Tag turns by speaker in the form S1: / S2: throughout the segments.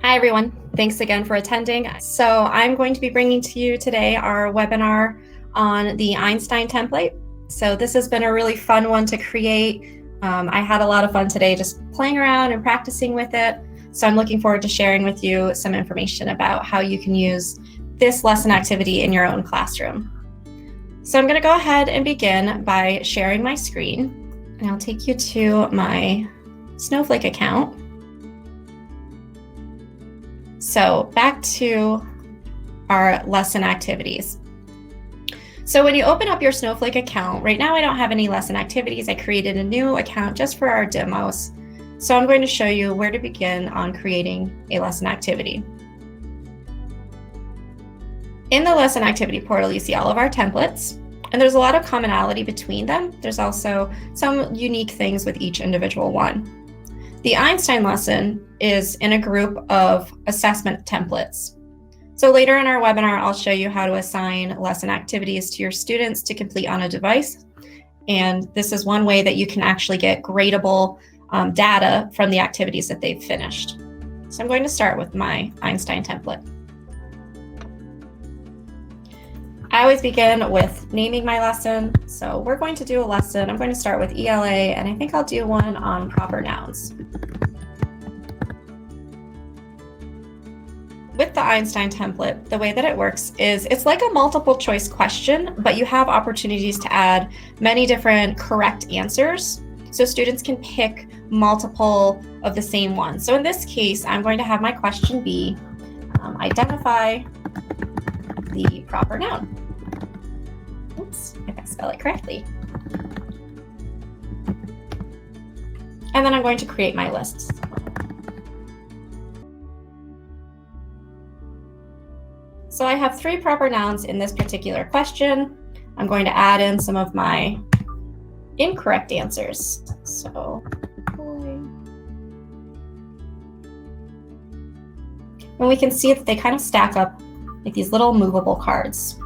S1: Hi, everyone. Thanks again for attending. So I'm going to be bringing to you today our webinar on the Einstein template. So this has been a really fun one to create. I had a lot of fun today just playing around and practicing with it. So I'm looking forward to sharing with you some information about how you can use this lesson activity in your own classroom. So I'm going to go ahead and begin by sharing my screen, and I'll take you to my Snowflake account. So back to our lesson activities. So when you open up your Snowflake account, right now I don't have any lesson activities. I created a new account just for our demos. So I'm going to show you where to begin on creating a lesson activity. In the lesson activity portal, you see all of our templates, and there's a lot of commonality between them. There's also some unique things with each individual one. The Einstein lesson is in a group of assessment templates. So later in our webinar, I'll show you how to assign lesson activities to your students to complete on a device. And this is one way that you can actually get gradable data from the activities that they've finished. So I'm going to start with my Einstein template. I always begin with naming my lesson. So we're going to do a lesson. I'm going to start with ELA, and I think I'll do one on proper nouns. With the Einstein template, the way that it works is it's like a multiple choice question, but you have opportunities to add many different correct answers. So students can pick multiple of the same ones. So in this case, I'm going to have my question be, identify the proper noun. Oops, if I spell it correctly. And then I'm going to create my lists. So I have 3 proper nouns in this particular question. I'm going to add in some of my incorrect answers. So, and we can see that they kind of stack up like these little movable cards.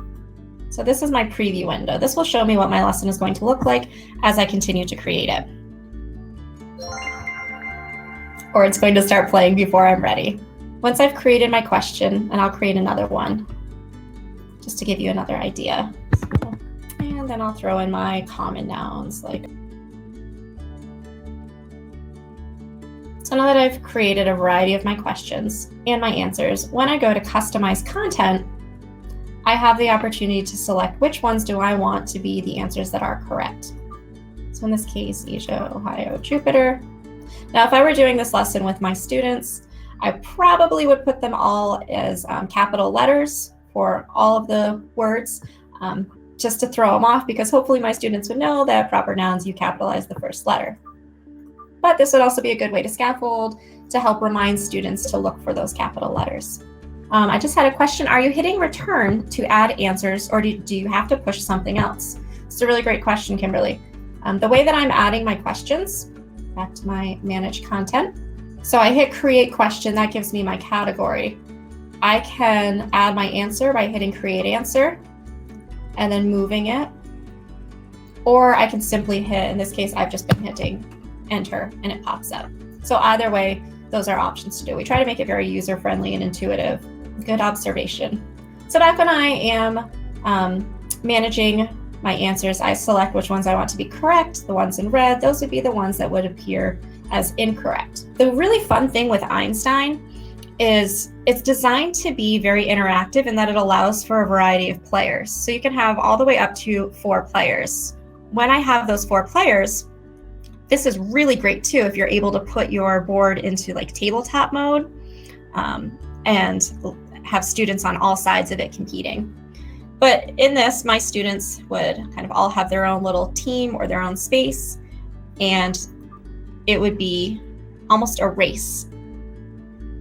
S1: So this is my preview window. This will show me what my lesson is going to look like as I continue to create it. Or it's going to start playing before I'm ready. Once I've created my question, and I'll create another one just to give you another idea. And then I'll throw in my common nouns like. So now that I've created a variety of my questions and my answers, when I go to customize content, I have the opportunity to select which ones do I want to be the answers that are correct. So in this case, Asia, Ohio, Jupiter. Now, if I were doing this lesson with my students, I probably would put them all as capital letters for all of the words, just to throw them off, because hopefully my students would know that proper nouns, you capitalize the first letter. But this would also be a good way to scaffold to help remind students to look for those capital letters. I just had a question. Are you hitting return to add answers, or do you have to push something else? It's a really great question, Kimberly. The way that I'm adding my questions, back to my manage content. So I hit create question, that gives me my category. I can add my answer by hitting create answer and then moving it. Or I can simply hit, in this case, I've just been hitting enter and it pops up. So either way, those are options to do. We try to make it very user-friendly and intuitive. Good observation. So back when I am managing my answers, I select which ones I want to be correct. The ones in red, those would be the ones that would appear as incorrect. The really fun thing with Einstein is it's designed to be very interactive in that it allows for a variety of players. So you can have all the way up to 4 players. When I have those 4 players, this is really great too if you're able to put your board into like tabletop mode and have students on all sides of it competing. But in this, my students would kind of all have their own little team or their own space, and it would be almost a race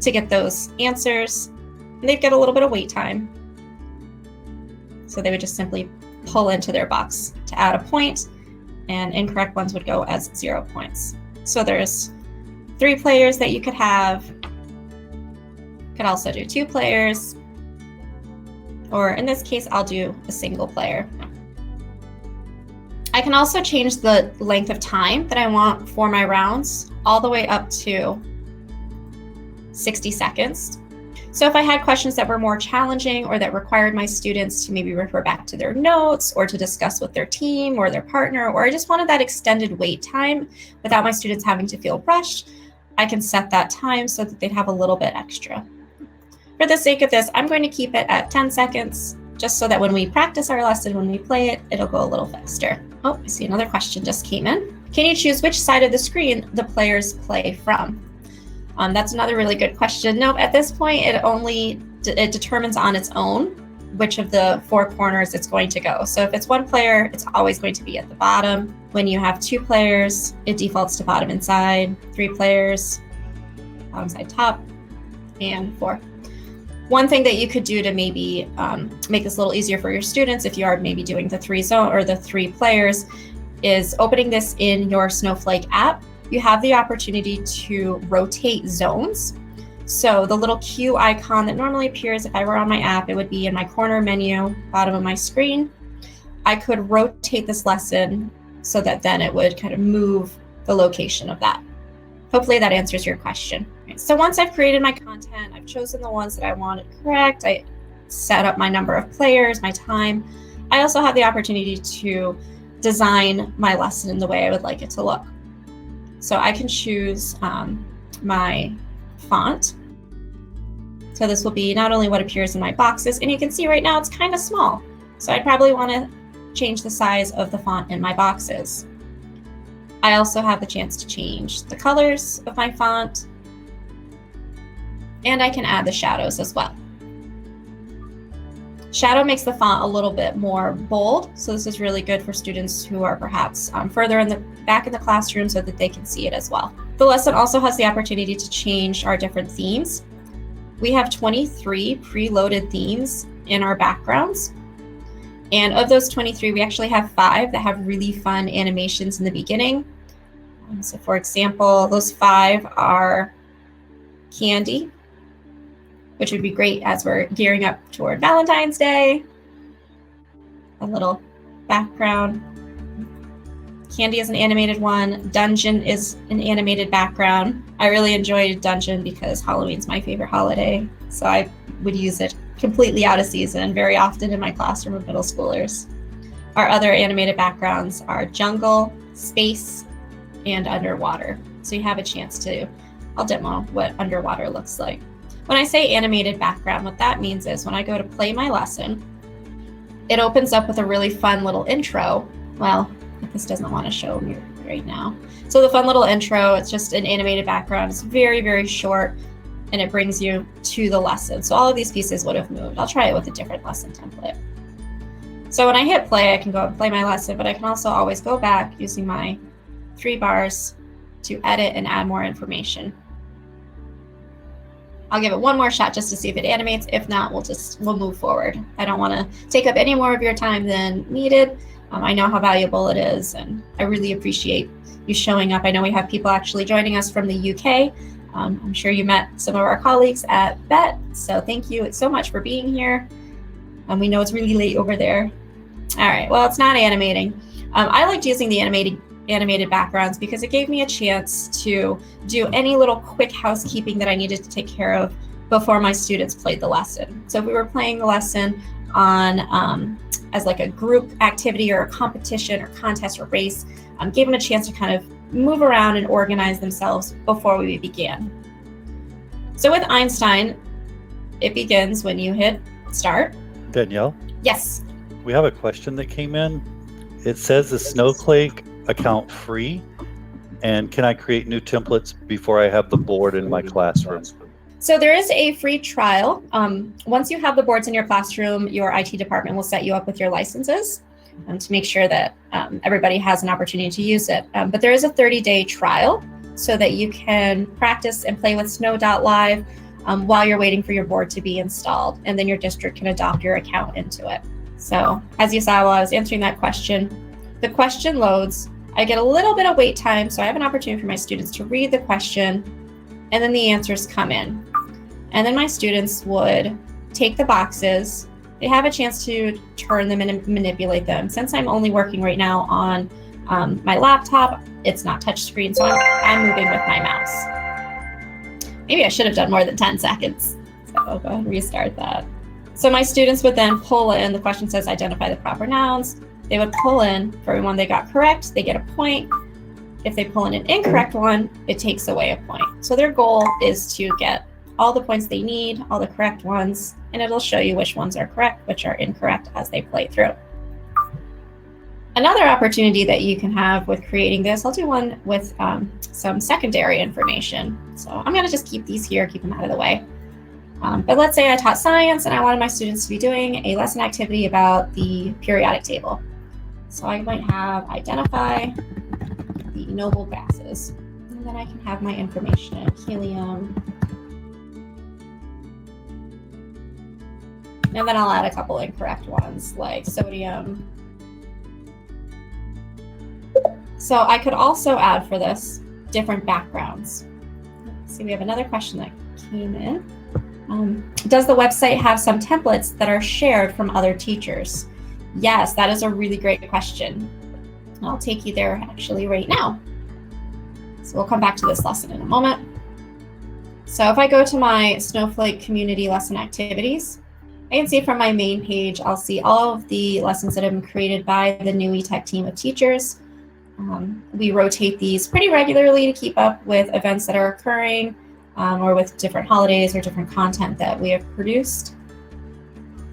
S1: to get those answers. And they'd get a little bit of wait time. So they would just simply pull into their box to add a point, and incorrect ones would go as 0 points. So there's 3 players that you could have. Could also do 2 players, or in this case, I'll do a single player. I can also change the length of time that I want for my rounds all the way up to 60 seconds. So if I had questions that were more challenging or that required my students to maybe refer back to their notes or to discuss with their team or their partner, or I just wanted that extended wait time without my students having to feel rushed, I can set that time so that they'd have a little bit extra. For the sake of this, I'm going to keep it at 10 seconds, just so that when we practice our lesson, when we play it, it'll go a little faster. Oh, I see another question just came in. Can you choose which side of the screen the players play from? That's another really good question. Nope, at this point, it determines on its own which of the four corners it's going to go. So if it's one player, it's always going to be at the bottom. When you have two players, it defaults to bottom inside, three players, bottom side top, and four. One thing that you could do to maybe make this a little easier for your students, if you are maybe doing the three players, is opening this in your Snowflake app. You have the opportunity to rotate zones. So the little Q icon that normally appears if I were on my app, it would be in my corner menu, bottom of my screen. I could rotate this lesson so that then it would kind of move the location of that. Hopefully that answers your question. So once I've created my content, I've chosen the ones that I wanted correct, I set up my number of players, my time. I also have the opportunity to design my lesson in the way I would like it to look. So I can choose my font. So this will be not only what appears in my boxes, and you can see right now it's kind of small. So I'd probably want to change the size of the font in my boxes. I also have the chance to change the colors of my font, and I can add the shadows as well. Shadow makes the font a little bit more bold, so this is really good for students who are perhaps further in the back in the classroom so that they can see it as well. The lesson also has the opportunity to change our different themes. We have 23 preloaded themes in our backgrounds, and of those 23, we actually have 5 that have really fun animations in the beginning. So for example, those 5 are candy, which would be great as we're gearing up toward Valentine's Day. A little background. Candy is an animated one. Dungeon is an animated background. I really enjoyed Dungeon because Halloween's my favorite holiday, so I would use it completely out of season very often in my classroom of middle schoolers. Our other animated backgrounds are jungle, space, and underwater. So you have a chance to, I'll demo what underwater looks like. When I say animated background, what that means is when I go to play my lesson, it opens up with a really fun little intro. Well, this doesn't want to show me right now. So the fun little intro, it's just an animated background. It's very, very short, and it brings you to the lesson. So all of these pieces would have moved. I'll try it with a different lesson template. So when I hit play, I can go and play my lesson, but I can also always go back using my 3 bars to edit and add more information. I'll give it one more shot just to see if it animates. If not, we'll move forward. I don't want to take up any more of your time than needed. I know how valuable it is, and I really appreciate you showing up. I know we have people actually joining us from the UK. I'm sure you met some of our colleagues at BET, so thank you so much for being here. We know it's really late over there. All right, well, it's not animating. I liked using the animated backgrounds because it gave me a chance to do any little quick housekeeping that I needed to take care of before my students played the lesson. So if we were playing the lesson on as like a group activity or a competition or contest or race, gave them a chance to kind of move around and organize themselves before we began. So with Einstein, it begins when you hit start.
S2: Danielle?
S1: Yes.
S2: We have a question that came in. It says the Snowflake account free, and can I create new templates before I have the board in my classroom?
S1: So there is a free trial. Once you have the boards in your classroom, your IT department will set you up with your licenses to make sure that everybody has an opportunity to use it. But there is a 30-day trial so that you can practice and play with Snow.live while you're waiting for your board to be installed, and then your district can adopt your account into it. So as you saw while I was answering that question, the question loads. I get a little bit of wait time, so I have an opportunity for my students to read the question, and then the answers come in. And then my students would take the boxes they have a chance to turn them and manipulate them. Since I'm only working right now on my laptop, it's not touchscreen, so I'm moving with my mouse. Maybe I should have done more than 10 seconds. So I'll go ahead and restart that. So my students would then pull in, the question says identify the proper nouns. They would pull in, for everyone they got correct, they get a point. If they pull in an incorrect one, it takes away a point. So their goal is to get all the points they need, all the correct ones, and it'll show you which ones are correct, which are incorrect as they play through. Another opportunity that you can have with creating this, I'll do one with some secondary information. So I'm gonna just keep these here, keep them out of the way. But let's say I taught science and I wanted my students to be doing a lesson activity about the periodic table. So I might have identify the noble gases, and then I can have my information: helium, and then I'll add a couple incorrect ones like sodium. So I could also add for this different backgrounds. Let's see, we have another question that came in. Does the website have some templates that are shared from other teachers? Yes, that is a really great question. I'll take you there actually right now. So we'll come back to this lesson in a moment. So if I go to my Snowflake community lesson activities, I can see from my main page, I'll see all of the lessons that have been created by the NUITEQ team of teachers. We rotate these pretty regularly to keep up with events that are occurring or with different holidays or different content that we have produced.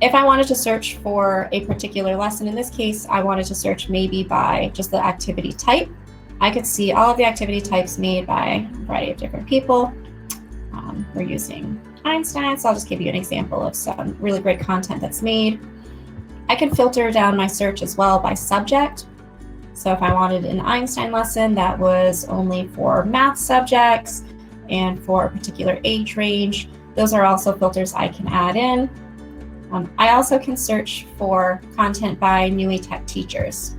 S1: If I wanted to search for a particular lesson, in this case, I wanted to search maybe by just the activity type. I could see all of the activity types made by a variety of different people. We're using Einstein, so I'll just give you an example of some really great content that's made. I can filter down my search as well by subject. So if I wanted an Einstein lesson that was only for math subjects and for a particular age range, those are also filters I can add in. I also can search for content by NUITEQ teachers.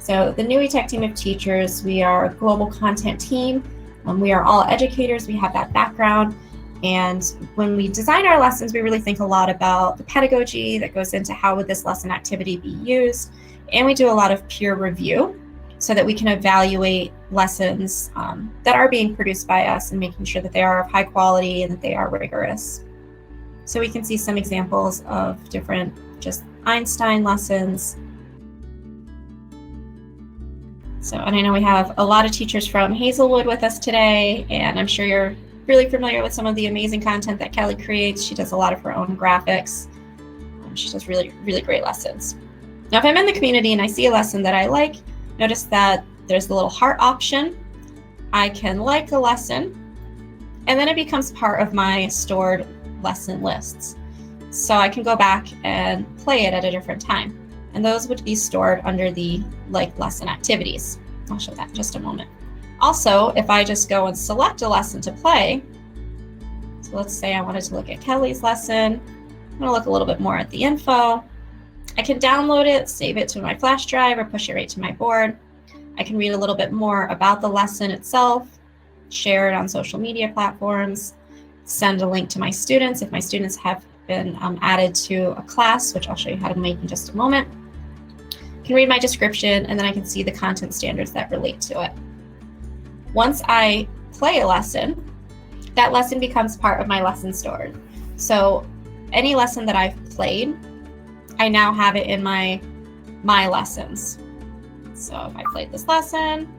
S1: So the NUITEQ team of teachers, we are a global content team. We are all educators, we have that background. And when we design our lessons, we really think a lot about the pedagogy that goes into how would this lesson activity be used. And we do a lot of peer review so that we can evaluate lessons that are being produced by us and making sure that they are of high quality and that they are rigorous. So we can see some examples of different just Einstein lessons. So, and I know we have a lot of teachers from Hazelwood with us today, and I'm sure you're really familiar with some of the amazing content that Kelly creates. She does a lot of her own graphics. She does really, really great lessons. Now, if I'm in the community and I see a lesson that I like, notice that there's the little heart option. I can like a lesson, and then it becomes part of my stored lesson lists. So I can go back and play it at a different time. And those would be stored under the like lesson activities. I'll show that in just a moment. Also, if I just go and select a lesson to play, so let's say I wanted to look at Kelly's lesson, I'm gonna look a little bit more at the info. I can download it, save it to my flash drive, or push it right to my board. I can read a little bit more about the lesson itself, share it on social media platforms, send a link to my students if my students have been added to a class, which I'll show you how to make in just a moment. I can read my description, and then I can see the content standards that relate to it. Once I play a lesson, that lesson becomes part of my lesson stored. So any lesson that I've played, I now have it in my lessons. So if I played this lesson,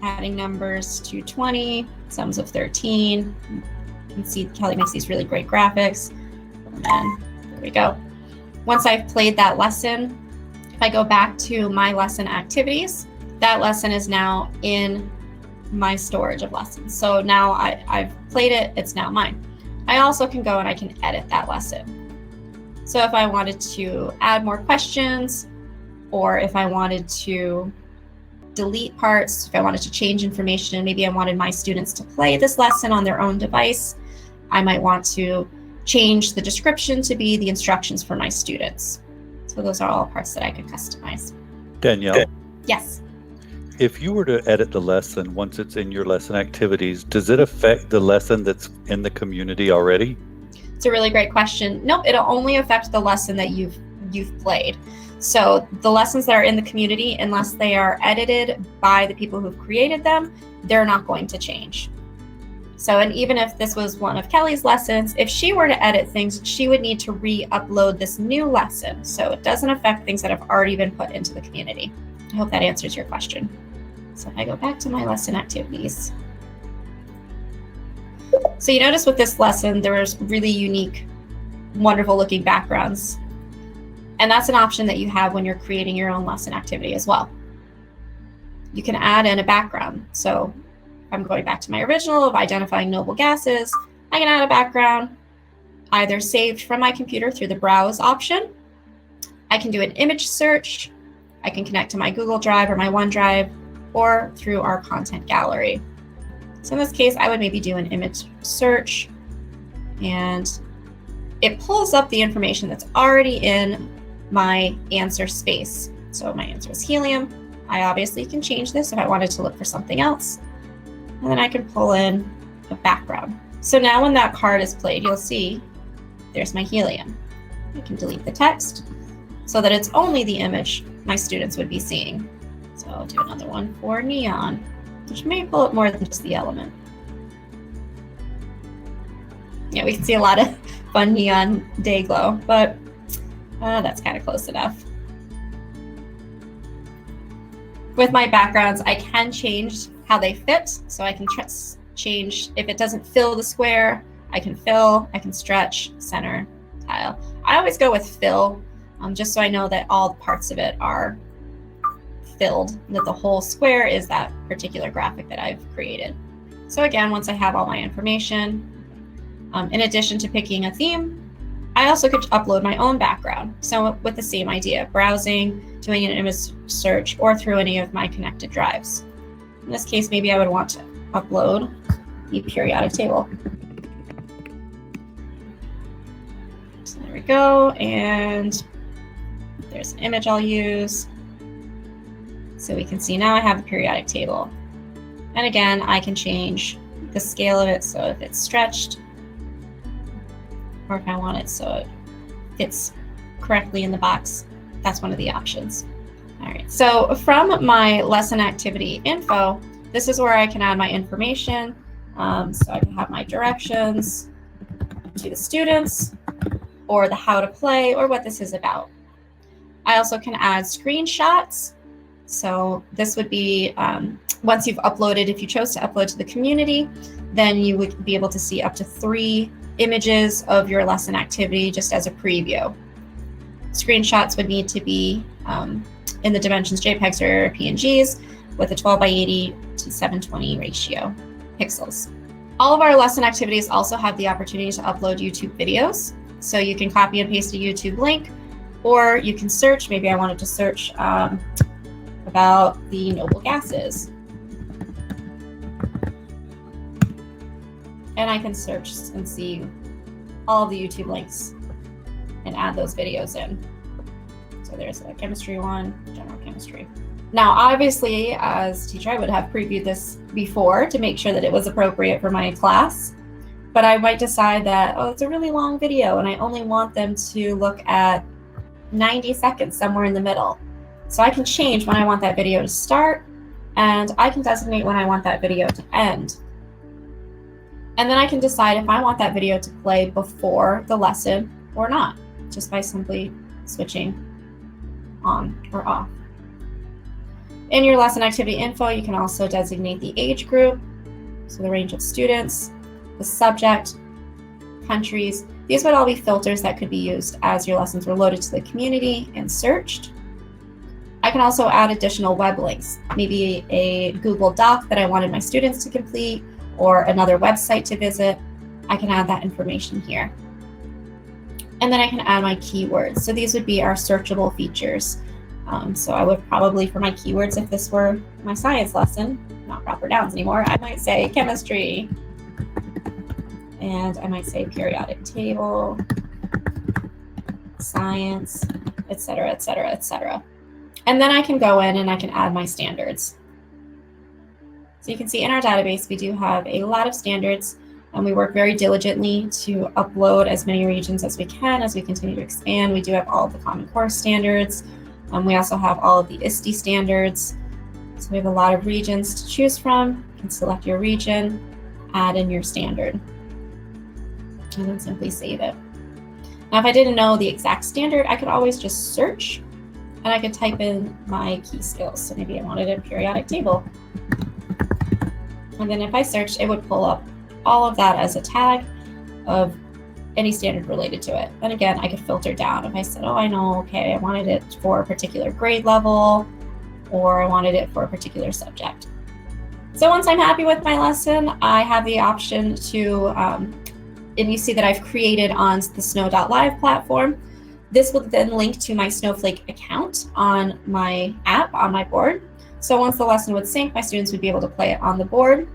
S1: adding numbers to 20, sums of 13, you can see Kelly makes these really great graphics. And then there we go. Once I've played that lesson, if I go back to my lesson activities, that lesson is now in my storage of lessons. So now I've played it, it's now mine. I also can go and I can edit that lesson. So if I wanted to add more questions, or if I wanted to delete parts, if I wanted to change information, maybe I wanted my students to play this lesson on their own device, I might want to change the description to be the instructions for my students. So those are all parts that I could customize.
S2: Danielle?
S1: Yes.
S2: If you were to edit the lesson once it's in your lesson activities, does it affect the lesson that's in the community already?
S1: It's a really great question. Nope, it'll only affect the lesson that you've played. So the lessons that are in the community, unless they are edited by the people who've created them, they're not going to change. So, and even if this was one of Kelly's lessons, if she were to edit things, she would need to re-upload this new lesson. So it doesn't affect things that have already been put into the community. I hope that answers your question. So if I go back to my lesson activities. So you notice with this lesson, there was really unique, wonderful looking backgrounds. And that's an option that you have when you're creating your own lesson activity as well. You can add in a background. So if I'm going back to my original of identifying noble gases, I can add a background either saved from my computer through the browse option. I can do an image search. I can connect to my Google Drive or my OneDrive, or through our content gallery. So in this case, I would maybe do an image search, and it pulls up the information that's already in my answer space. So my answer is helium. I obviously can change this if I wanted to look for something else. And then I can pull in a background. So now when that card is played, you'll see there's my helium. I can delete the text so that it's only the image my students would be seeing. So I'll do another one for neon, which may pull up more than just the element. Yeah, we can see a lot of fun neon day glow, but that's kind of close enough. With my backgrounds, I can change how they fit. So I can change if it doesn't fill the square, I can fill, I can stretch, center, tile. I always go with fill, just so I know that all parts of it are filled, that the whole square is that particular graphic that I've created. So again, once I have all my information, in addition to picking a theme, I also could upload my own background. So with the same idea, browsing, doing an image search, or through any of my connected drives. In this case, maybe I would want to upload the periodic table. So there we go, and there's an image I'll use. So we can see now I have the periodic table. And again, I can change the scale of it, so if it's stretched, or if I want it so it fits correctly in the box, that's one of the options. All right, so from my lesson activity info, this is where I can add my information. So I can have my directions to the students, or the how to play, or what this is about. I also can add screenshots. So this would be, once you've uploaded, if you chose to upload to the community, then you would be able to see up to 3 images of your lesson activity just as a preview. Screenshots would need to be in the dimensions JPEGs or PNGs with a 12:80 to 720 ratio pixels. All of our lesson activities also have the opportunity to upload YouTube videos. So you can copy and paste a YouTube link, or you can search. Maybe I wanted to search about the noble gases. And I can search and see all of the YouTube links and add those videos in. So there's a chemistry one, general chemistry. Now, obviously, as a teacher, I would have previewed this before to make sure that it was appropriate for my class. But I might decide that, oh, it's a really long video and I only want them to look at 90 seconds, somewhere in the middle. So I can change when I want that video to start, and I can designate when I want that video to end. And then I can decide if I want that video to play before the lesson or not, just by simply switching on or off. In your lesson activity info, you can also designate the age group, so the range of students, the subject, countries. These would all be filters that could be used as your lessons were loaded to the community and searched. I can also add additional web links, maybe a Google Doc that I wanted my students to complete, or another website to visit. I can add that information here. And then I can add my keywords. So these would be our searchable features. So I would probably, for my keywords, if this were my science lesson, not proper nouns anymore, I might say chemistry. And I might say periodic table, science, et cetera, et cetera, et cetera. And then I can go in and I can add my standards. So you can see in our database, we do have a lot of standards. And we work very diligently to upload as many regions as we can as we continue to expand. We do have all of the Common Core standards. We also have all of the ISTE standards. So we have a lot of regions to choose from. You can select your region, add in your standard, and then simply save it. Now, if I didn't know the exact standard, I could always just search, and I could type in my key skills. So maybe I wanted a periodic table. And then if I searched, it would pull up all of that as a tag of any standard related to it. And again, I could filter down. If I said, oh, I know, okay, I wanted it for a particular grade level, or I wanted it for a particular subject. So once I'm happy with my lesson, I have the option to, and you see that I've created on the Snow.live platform. This will then link to my Snowflake account on my app, on my board. So once the lesson would sync, my students would be able to play it on the board,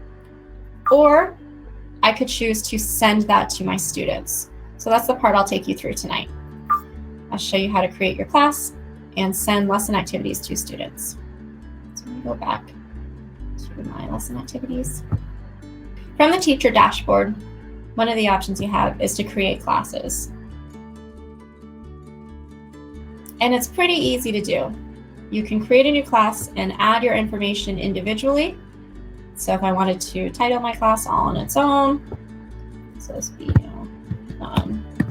S1: or I could choose to send that to my students. So that's the part I'll take you through tonight. I'll show you how to create your class and send lesson activities to students. So I'm gonna go back to my lesson activities. From the teacher dashboard, one of the options you have is to create classes. And it's pretty easy to do. You can create a new class and add your information individually. So if I wanted to title my class all on its own, so this would be,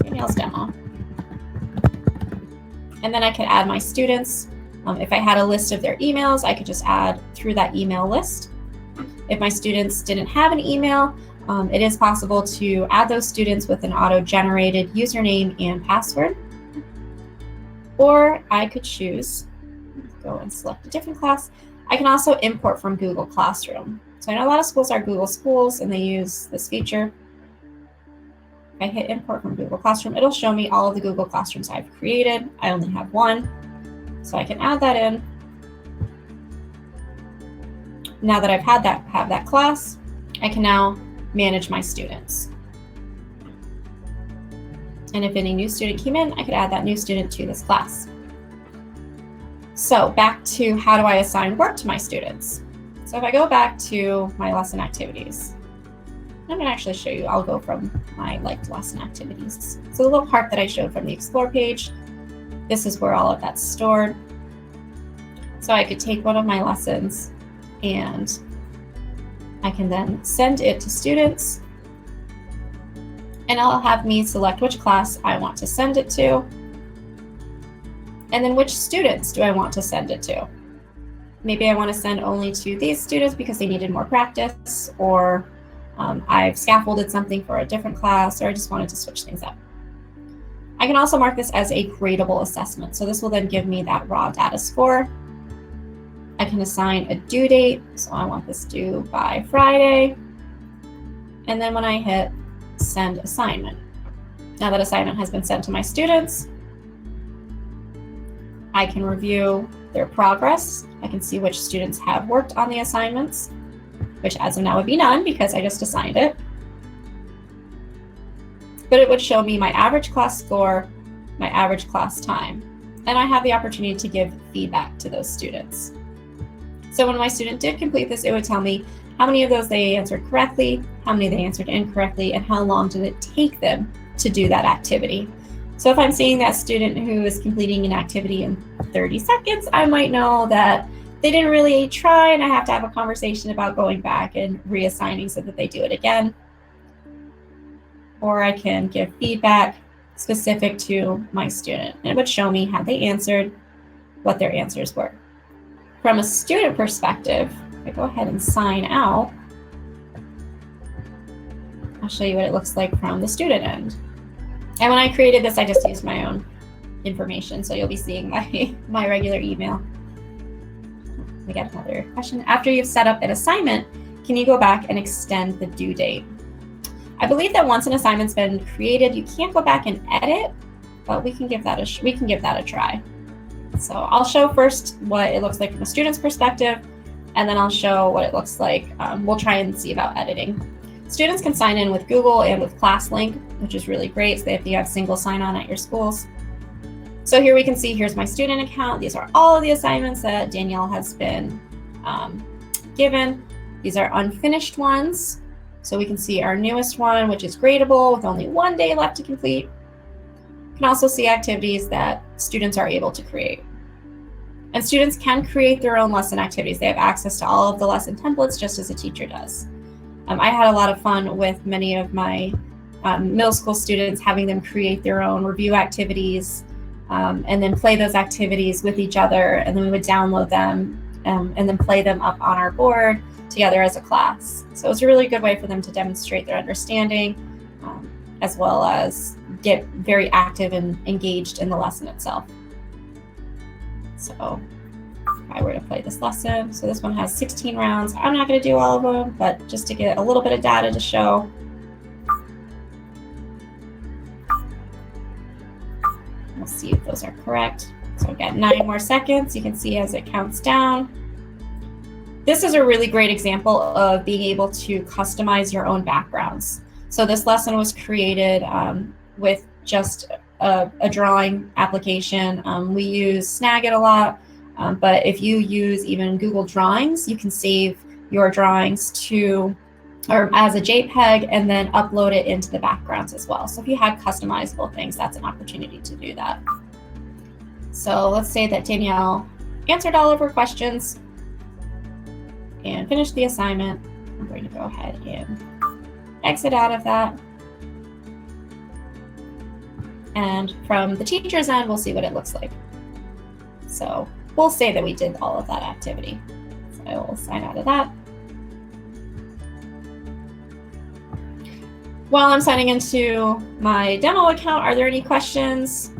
S1: Danielle's demo. And then I could add my students. If I had a list of their emails, I could just add through that email list. If my students didn't have an email, it is possible to add those students with an auto-generated username and password. Or I could choose, go and select a different class. I can also import from Google Classroom. So I know a lot of schools are Google schools and they use this feature. If I hit import from Google Classroom, it'll show me all of the Google Classrooms I've created. I only have one, so I can add that in. Now that I've have that class, I can now manage my students. And if any new student came in, I could add that new student to this class. So back to how do I assign work to my students? So if I go back to my lesson activities, I'm going to actually show you, I'll go from my liked lesson activities. So the little part that I showed from the Explore page, this is where all of that's stored. So I could take one of my lessons and I can then send it to students, and I'll have me select which class I want to send it to, and then which students do I want to send it to. Maybe I want to send only to these students because they needed more practice, or I've scaffolded something for a different class, or I just wanted to switch things up. I can also mark this as a gradable assessment. So this will then give me that raw data score. I can assign a due date. So I want this due by Friday. And then when I hit send assignment, now that assignment has been sent to my students, I can review their progress. I can see which students have worked on the assignments, which as of now would be none because I just assigned it. But it would show me my average class score, my average class time, and I have the opportunity to give feedback to those students. So when my student did complete this, it would tell me how many of those they answered correctly, how many they answered incorrectly, and how long did it take them to do that activity. So if I'm seeing that student who is completing an activity in 30 seconds, I might know that they didn't really try, and I have to have a conversation about going back and reassigning so that they do it again. Or I can give feedback specific to my student, and it would show me how they answered, what their answers were. From a student perspective, if I go ahead and sign out, I'll show you what it looks like from the student end. And when I created this, I just used my own information. So you'll be seeing my regular email. We got another question. After you've set up an assignment, can you go back and extend the due date? I believe that once an assignment's been created, you can't go back and edit, but we can give that a try. So I'll show first what it looks like from a student's perspective, and then I'll show what it looks like. We'll try and see about editing. Students can sign in with Google and with ClassLink, which is really great, so if you have single sign-on at your schools. So here we can see, here's my student account. These are all of the assignments that Danielle has been given. These are unfinished ones. So we can see our newest one, which is gradable with only 1 day left to complete. You can also see activities that students are able to create. And students can create their own lesson activities. They have access to all of the lesson templates just as a teacher does. I had a lot of fun with many of my middle school students, having them create their own review activities and then play those activities with each other. And then we would download them and then play them up on our board together as a class. So it was a really good way for them to demonstrate their understanding as well as get very active and engaged in the lesson itself. So if I were to play this lesson, so this one has 16 rounds. I'm not going to do all of them, but just to get a little bit of data to show. We'll see if those are correct. So again, 9 more seconds. You can see as it counts down. This is a really great example of being able to customize your own backgrounds. So this lesson was created with just a drawing application. We use Snagit a lot, but if you use even Google Drawings, you can save your drawings to or as a JPEG and then upload it into the backgrounds as well. So if you had customizable things, that's an opportunity to do that. So let's say that Danielle answered all of her questions and finished the assignment. I'm going to go ahead and exit out of that. And from the teacher's end, we'll see what it looks like. So we'll say that we did all of that activity. So I will sign out of that. While I'm signing into my demo account, are there any questions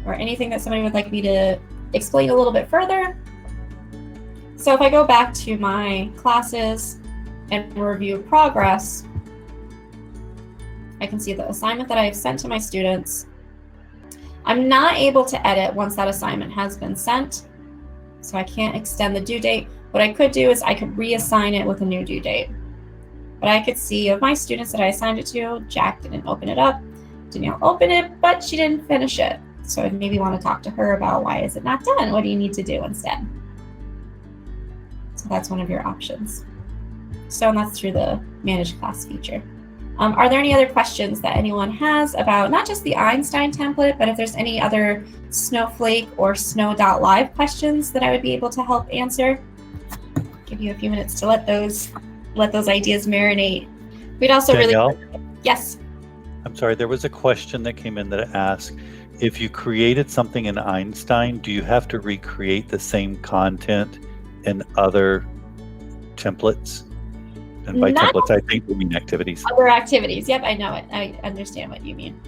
S1: or anything that somebody would like me to explain a little bit further? So if I go back to my classes and review progress, I can see the assignment that I've sent to my students. I'm not able to edit once that assignment has been sent, so I can't extend the due date. What I could do is I could reassign it with a new due date. But I could see of my students that I assigned it to, Jack didn't open it up, Danielle opened it, but she didn't finish it. So I maybe want to talk to her about why is it not done? What do you need to do instead? So that's one of your options. So and that's through the Manage Class feature. Are there any other questions that anyone has about not just the Einstein template, but if there's any other Snowflake or Snow.live questions that I would be able to help answer? I'll give you a few minutes to let those ideas marinate. We'd also
S2: Danielle?
S1: Yes.
S2: I'm sorry, there was a question that came in that asked, if you created something in Einstein, do you have to recreate the same content in other templates? And by templates, I think we mean activities.
S1: Other activities. Yep, I know it. I understand what you mean.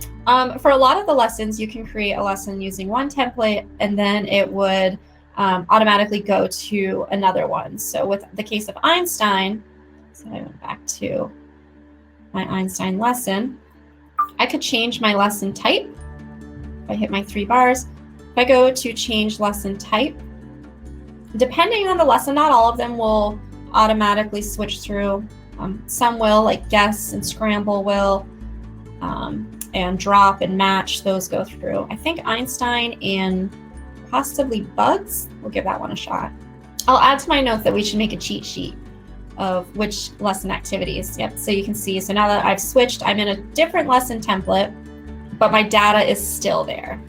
S1: For a lot of the lessons, you can create a lesson using one template, and then it would automatically go to another one. So with the case of Einstein, so I went back to my Einstein lesson, I could change my lesson type. If I hit my 3 bars, if I go to change lesson type, depending on the lesson, not all of them will automatically switch through. Some will, like guess and scramble will, and drop and match, those go through. I think Einstein and possibly bugs, we'll give that one a shot. I'll add to my notes that we should make a cheat sheet of which lesson activities. Yep, so you can see, so now that I've switched, I'm in a different lesson template, but my data is still there.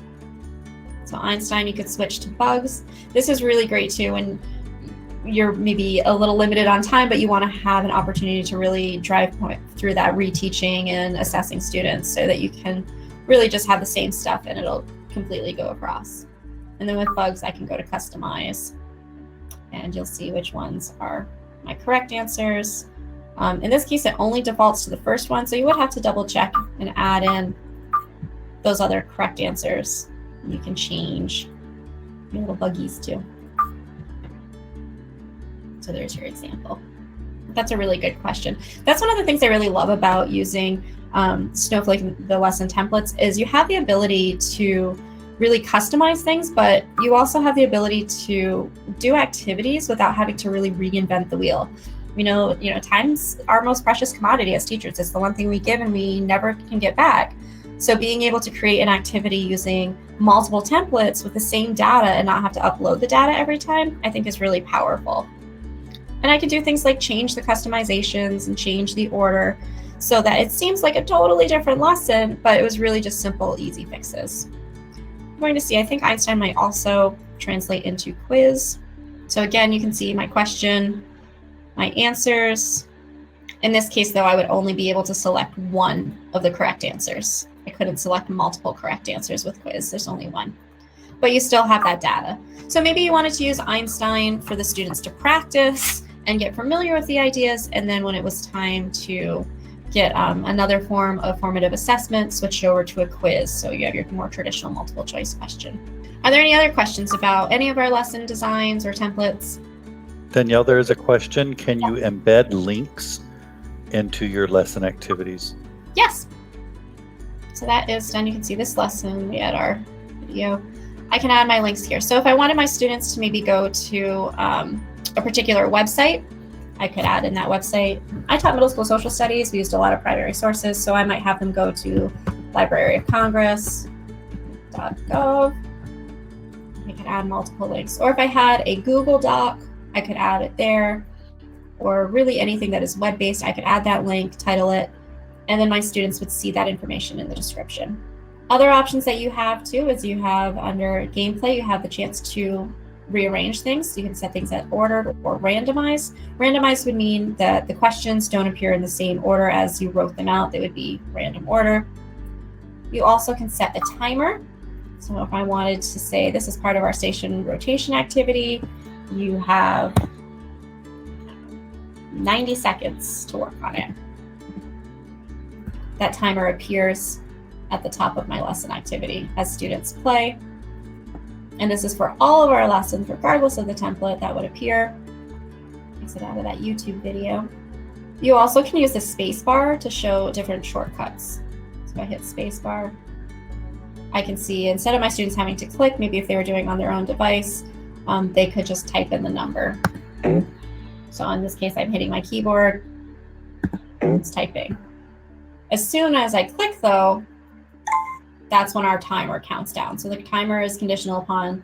S1: So Einstein, you could switch to bugs. This is really great too when you're maybe a little limited on time, but you want to have an opportunity to really drive through that reteaching and assessing students so that you can really just have the same stuff and it'll completely go across. And then with bugs, I can go to customize and you'll see which ones are my correct answers. In this case, it only defaults to the first one, so you would have to double check and add in those other correct answers. You can change your little buggies too. So there's your example. That's a really good question. That's one of the things I really love about using Snowflake and the lesson templates is you have the ability to really customize things, but you also have the ability to do activities without having to really reinvent the wheel. You know, time's our most precious commodity as teachers. It's the one thing we give and we never can get back. So being able to create an activity using multiple templates with the same data and not have to upload the data every time, I think is really powerful. And I can do things like change the customizations and change the order so that it seems like a totally different lesson, but it was really just simple, easy fixes. I'm going to see, I think Einstein might also translate into quiz. So again, you can see my question, my answers. In this case, though, I would only be able to select one of the correct answers. I couldn't select multiple correct answers with quiz. There's only one. But you still have that data. So maybe you wanted to use Einstein for the students to practice and get familiar with the ideas, and then when it was time to get another form of formative assessment, switch over to a quiz, so you have your more traditional multiple choice question. Are there any other questions about any of our lesson designs or templates?
S2: Danielle, there is a question. Can you embed links into your lesson activities?
S1: Yes. So that is done. You can see this lesson. We had our video. I can add my links here. So if I wanted my students to maybe go to a particular website, I could add in that website. I taught middle school social studies. We used a lot of primary sources, so I might have them go to Library of Congress.gov. I could add multiple links. Or if I had a Google Doc, I could add it there. Or really anything that is web-based, I could add that link, title it, and then my students would see that information in the description. Other options that you have too is you have under gameplay, you have the chance to rearrange things. You can set things at ordered or randomized. Randomized would mean that the questions don't appear in the same order as you wrote them out. They would be random order. You also can set a timer. So if I wanted to say this is part of our station rotation activity, you have 90 seconds to work on it. That timer appears at the top of my lesson activity as students play. And this is for all of our lessons, regardless of the template that would appear. Exit out of that YouTube video. You also can use the space bar to show different shortcuts. So I hit space bar. I can see instead of my students having to click, maybe if they were doing on their own device, they could just type in the number. So in this case, I'm hitting my keyboard, it's typing. As soon as I click though, that's when our timer counts down. So the timer is conditional upon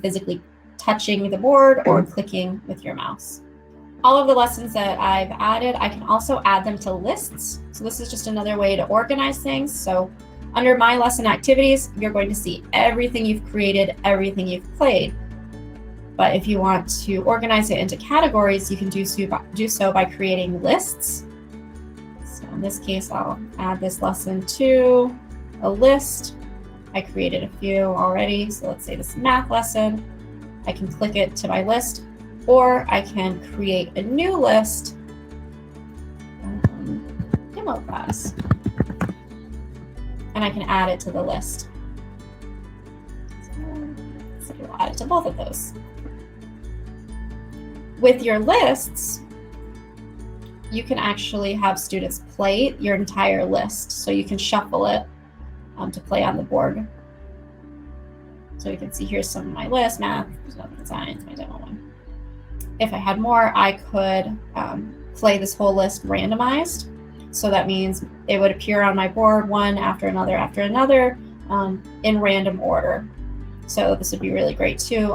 S1: physically touching the board or clicking with your mouse. All of the lessons that I've added, I can also add them to lists. So this is just another way to organize things. So under my lesson activities, you're going to see everything you've created, everything you've played. But if you want to organize it into categories, you can do so by creating lists. So in this case, I'll add this lesson to a list. I created a few already. So let's say this is a math lesson. I can click it to my list, or I can create a new list, demo class, and I can add it to the list. So we'll add it to both of those. With your lists, you can actually have students play your entire list. So you can shuffle it to play on the board. So you can see here's some of my list, math, science, my demo one. If I had more, I could play this whole list randomized. So that means it would appear on my board one after another in random order. So this would be really great too.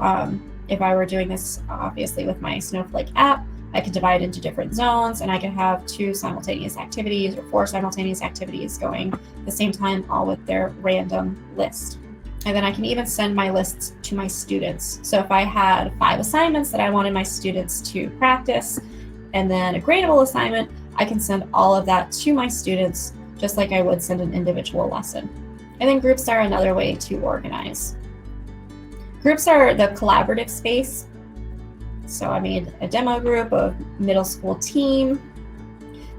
S1: If I were doing this obviously with my Snowflake app, I could divide into different zones and I could have 2 simultaneous activities or 4 simultaneous activities going at the same time, all with their random list. And then I can even send my lists to my students. So if I had 5 assignments that I wanted my students to practice and then a gradable assignment, I can send all of that to my students just like I would send an individual lesson. And then groups are another way to organize. Groups are the collaborative space. So I made a demo group of middle school team.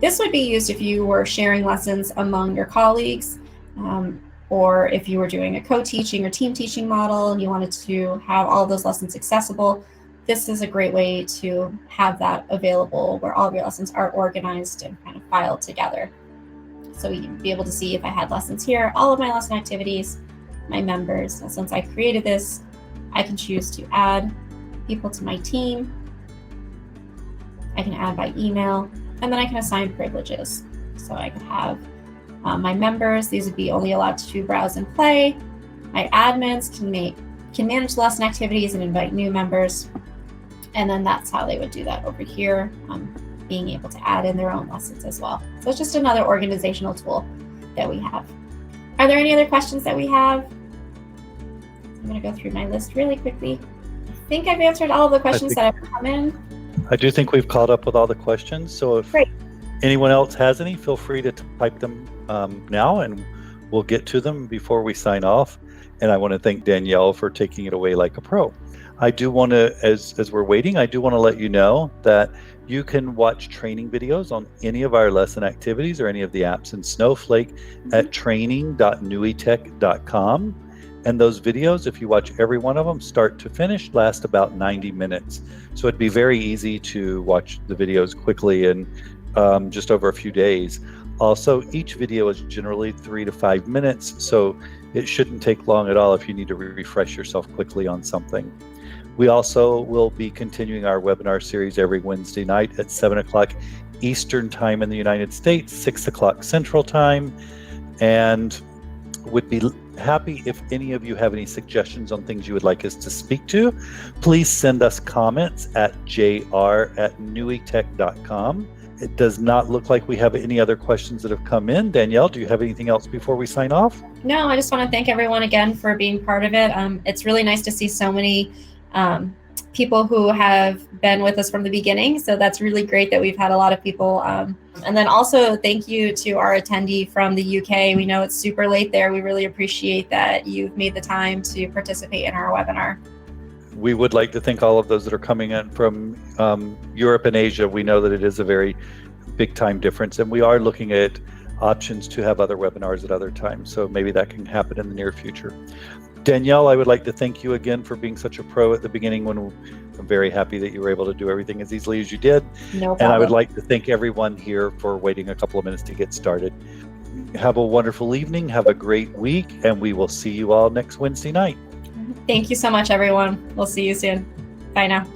S1: This would be used if you were sharing lessons among your colleagues, or if you were doing a co-teaching or team teaching model and you wanted to have all of those lessons accessible. This is a great way to have that available where all of your lessons are organized and kind of filed together. So you'd be able to see if I had lessons here, all of my lesson activities, my members. And since I created this, I can choose to add people to my team. I can add by email, and then I can assign privileges. So I could have my members, these would be only allowed to browse and play. My admins can manage lesson activities and invite new members. And then that's how they would do that over here, being able to add in their own lessons as well. So it's just another organizational tool that we have. Are there any other questions that we have? I'm going to go through my list really quickly. I think I've answered all of the questions that have come in.
S2: I do think we've caught up with all the questions. So if anyone else has any, feel free to type them now, and we'll get to them before we sign off. And I want to thank Danielle for taking it away like a pro. I do want to, as we're waiting, I do want to let you know that you can watch training videos on any of our lesson activities or any of the apps in Snowflake at training.nuitec.com. And those videos, if you watch every one of them, start to finish, last about 90 minutes. So it'd be very easy to watch the videos quickly and just over a few days. Also, each video is generally 3 to 5 minutes, so it shouldn't take long at all if you need to refresh yourself quickly on something. We also will be continuing our webinar series every Wednesday night at 7 o'clock Eastern Time in the United States, 6 o'clock Central Time, and would be happy if any of you have any suggestions on things you would like us to speak to. Please send us comments at jr@nuitec.com. It does not look like we have any other questions that have come in. Danielle, do you have anything else before we sign off?
S1: No, I just want to thank everyone again for being part of it. It's really nice to see so many people who have been with us from the beginning. So that's really great that we've had a lot of people. And then also thank you to our attendee from the UK. We know it's super late there. We really appreciate that you've made the time to participate in our webinar.
S2: We would like to thank all of those that are coming in from Europe and Asia. We know that it is a very big time difference, and we are looking at options to have other webinars at other times. So maybe that can happen in the near future. Danielle, I would like to thank you again for being such a pro at the beginning. When I'm very happy that you were able to do everything as easily as you did.
S1: No problem.
S2: And I would like to thank everyone here for waiting a couple of minutes to get started. Have a wonderful evening. Have a great week, and we will see you all next Wednesday night.
S1: Thank you so much, everyone. We'll see you soon. Bye now.